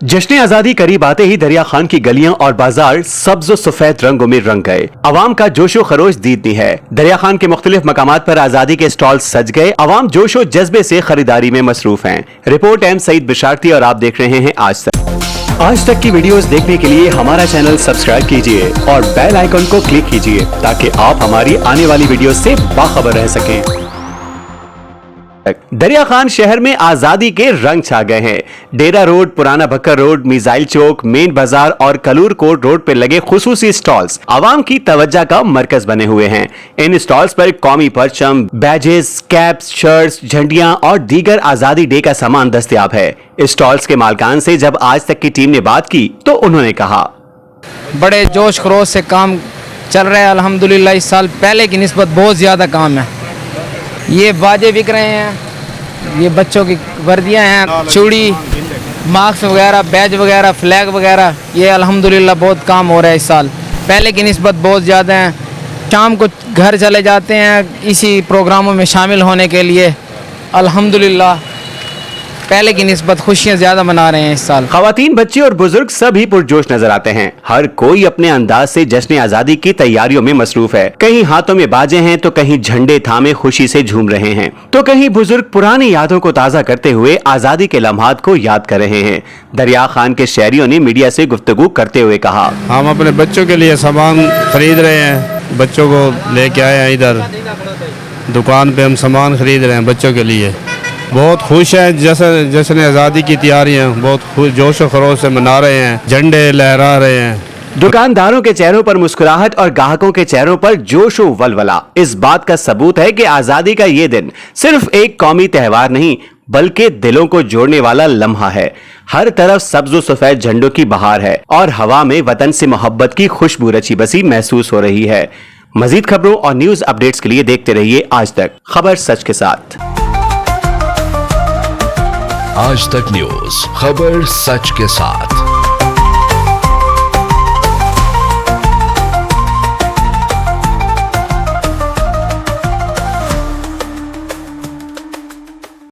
जश्न आजादी करीब आते ही दरिया खान की गलियां और बाजार सब्ज और सफेद रंगों में रंग गए। अवाम का जोशो खरोश दीदनी है। दरिया खान के मुख्तलिफ मकामात पर आजादी के स्टॉल सज गए। अवाम जोशो जज्बे से खरीदारी में मसरूफ हैं। रिपोर्ट एम सईद बिशारती और आप देख रहे हैं आज तक की वीडियोस देखने के लिए हमारा चैनल सब्सक्राइब कीजिए और बेल आइकन को क्लिक कीजिए ताकि आप हमारी आने वाली वीडियो से बाखबर रह सकें। दरिया खान शहर में आजादी के रंग छा गए हैं। डेरा रोड, पुराना बकर रोड, मिसाइल चौक, मेन बाजार और कलूर कोट रोड पर लगे खुसूसी स्टॉल्स आवाम की तवज्जो का मरकज बने हुए हैं। इन स्टॉल्स पर कौमी परचम, बैजेस, कैप्स, शर्ट्स, झंडियां और दीगर आजादी डे का सामान दस्तयाब है। स्टॉल्स के मालकान से जब आज तक की टीम ने बात की तो उन्होंने कहा, बड़े जोश खरोश से काम चल रहा है अल्हम्दुलिल्लाह। इस साल पहले की निस्बत बहुत ज़्यादा काम है। ये बाजे बिक रहे हैं, ये बच्चों की वर्दियां हैं, चूड़ी, मास्क वगैरह, बैज वगैरह, फ्लैग वगैरह, ये अल्हम्दुलिल्लाह बहुत काम हो रहा है इस साल। पहले की निस्बत बहुत ज़्यादा है। शाम को घर चले जाते हैं इसी प्रोग्रामों में शामिल होने के लिए। अल्हम्दुलिल्लाह पहले की निस्बत खुशियाँ ज़्यादा मना रहे हैं इस साल। खवातीन, बच्चे और बुजुर्ग सभी पुरजोश नजर आते हैं। हर कोई अपने अंदाज से जश्न आजादी की तैयारियों में मसरूफ है। कहीं हाथों में बाजे हैं तो कहीं झंडे थामे खुशी से झूम रहे हैं, तो कहीं बुजुर्ग पुरानी यादों को ताज़ा करते हुए आजादी के लम्हात को याद कर रहे हैं। दरिया खान के शहरियों ने मीडिया से गुफ्तगू करते हुए कहा, हम अपने बच्चों के लिए सामान खरीद रहे हैं, बच्चों को लेके आए हैं इधर दुकान पे। हम सामान खरीद रहे हैं बच्चों के लिए। बहुत खुश है। जश्न आज़ादी की तैयारियां बहुत जोश और खरोश से मना रहे हैं, झंडे लहरा रहे हैं। दुकानदारों के चेहरों पर मुस्कुराहट और ग्राहकों के चेहरों पर जोश व वलवला इस बात का सबूत है कि आजादी का ये दिन सिर्फ एक कौमी त्योहार नहीं बल्कि दिलों को जोड़ने वाला लम्हा है। हर तरफ सब्ज सफेद झंडों की बहार है और हवा में वतन से मोहब्बत की खुशबू रची बसी महसूस हो रही है। मजीद खबरों और न्यूज अपडेट्स के लिए देखते रहिए आज तक, खबर सच के साथ। आज तक न्यूज, खबर सच के साथ।